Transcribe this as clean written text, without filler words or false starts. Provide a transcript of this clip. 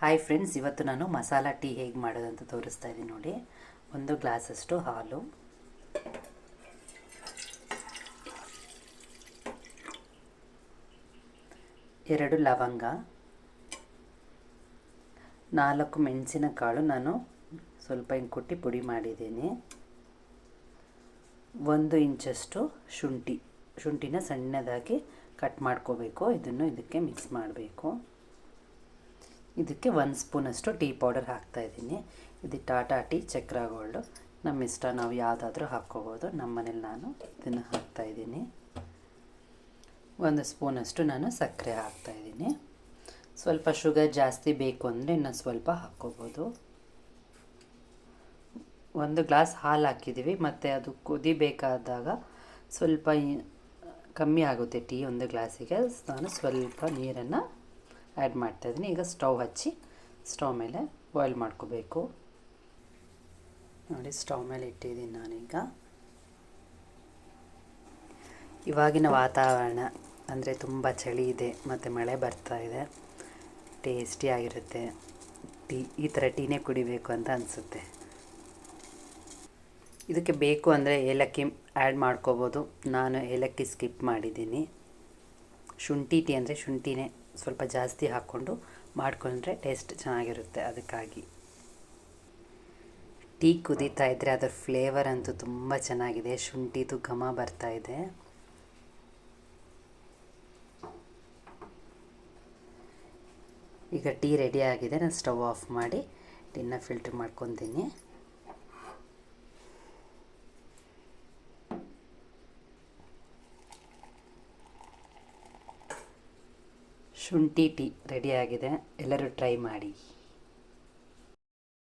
Hi friends, ಇವತ್ತು ನಾನು masala tea ಹೇಗೆ ಮಾಡೋದಂತ ತೋರಿಸ್ತಾ ಇದ್ದೀನಿ ನೋಡಿ. 1 ಗ್ಲಾಸಷ್ಟು ಹಾಲು, 2 ಲವಂಗ, 4 ಮೆಣಸಿನಕಾಳು ನಾನು ಸ್ವಲ್ಪ ಹಿಂಗೆ ಕುಟ್ಟಿ ಪುಡಿ ಮಾಡಿದ್ದೀನಿ, 1 ಇಂಚಷ್ಟು ಶುಂಠಿನ ಸಣ್ಣದಾಗಿ ಕಟ್ ಮಾಡ್ಕೋಬೇಕು. ಇದನ್ನು ಇದಕ್ಕೆ ಮಿಕ್ಸ್ ಮಾಡಬೇಕು. ಇದಕ್ಕೆ 1 ಸ್ಪೂನಷ್ಟು ಟೀ ಪೌಡರ್ ಹಾಕ್ತಾಯಿದ್ದೀನಿ. ಇದು ಟಾಟಾ ಟೀ ಚಕ್ರ ಗೋಲ್ಡು, ನಮ್ಮ ಇಷ್ಟ, ನಾವು ಯಾವುದಾದ್ರೂ ಹಾಕ್ಕೋಬೋದು. ನಮ್ಮ ಮನೇಲಿ ನಾನು ಇದನ್ನು ಹಾಕ್ತಾಯಿದ್ದೀನಿ. 1 ಸ್ಪೂನಷ್ಟು ನಾನು ಸಕ್ಕರೆ ಹಾಕ್ತಾಯಿದ್ದೀನಿ. ಸ್ವಲ್ಪ ಶುಗರ್ ಜಾಸ್ತಿ ಬೇಕು ಅಂದರೆ ಇನ್ನೂ ಸ್ವಲ್ಪ ಹಾಕ್ಕೋಬೋದು. 1 ಗ್ಲಾಸ್ ಹಾಲು ಹಾಕಿದ್ದೀವಿ, ಮತ್ತು ಅದು ಕುದಿಬೇಕಾದಾಗ ಸ್ವಲ್ಪ ಕಮ್ಮಿ ಆಗುತ್ತೆ ಟೀ 1 ಗ್ಲಾಸಿಗೆ. ನಾನು ಸ್ವಲ್ಪ ನೀರನ್ನು ಆ್ಯಡ್ ಮಾಡ್ತಾಯಿದ್ದೀನಿ. ಈಗ ಸ್ಟವ್ ಹಚ್ಚಿ ಸ್ಟವ್ ಮೇಲೆ ಬಾಯ್ಲ್ ಮಾಡ್ಕೋಬೇಕು ನೋಡಿ. ಸ್ಟವ್ ಮೇಲೆ ಇಟ್ಟಿದ್ದೀನಿ ನಾನೀಗ. ಇವಾಗಿನ ವಾತಾವರಣ ಅಂದರೆ ತುಂಬ ಚಳಿ ಇದೆ ಮತ್ತು ಮಳೆ ಬರ್ತಾ ಇದೆ. ಟೇಸ್ಟಿಯಾಗಿರುತ್ತೆ ಟೀ. ಈ ಥರ ಟೀನೇ ಕುಡಿಬೇಕು ಅಂತ ಅನಿಸುತ್ತೆ. ಇದಕ್ಕೆ ಬೇಕು ಅಂದರೆ ಏಲಕ್ಕಿ ಆ್ಯಡ್ ಮಾಡ್ಕೋಬೋದು. ನಾನು ಏಲಕ್ಕಿ ಸ್ಕಿಪ್ ಮಾಡಿದ್ದೀನಿ. ಶುಂಠಿ ಟೀ ಅಂದರೆ ಶುಂಠಿನೇ ಸ್ವಲ್ಪ ಜಾಸ್ತಿ ಹಾಕ್ಕೊಂಡು ಮಾಡಿಕೊಂಡ್ರೆ ಟೇಸ್ಟ್ ಚೆನ್ನಾಗಿರುತ್ತೆ. ಅದಕ್ಕಾಗಿ ಟೀ ಕುದೀತಾ ಇದ್ದರೆ ಅದರ ಫ್ಲೇವರ್ ಅಂತೂ ತುಂಬ ಚೆನ್ನಾಗಿದೆ. ಶುಂಠಿದು ಘಮ ಬರ್ತಾ ಇದೆ. ಈಗ ಟೀ ರೆಡಿ ಆಗಿದೆ. ನಾನು ಸ್ಟವ್ ಆಫ್ ಮಾಡಿ ಟೀನ ಫಿಲ್ಟರ್ ಮಾಡ್ಕೊತೀನಿ. ಶುಂಠಿ ಟೀ ರೆಡಿಯಾಗಿದೆ. ಎಲ್ಲರೂ ಟ್ರೈ ಮಾಡಿ.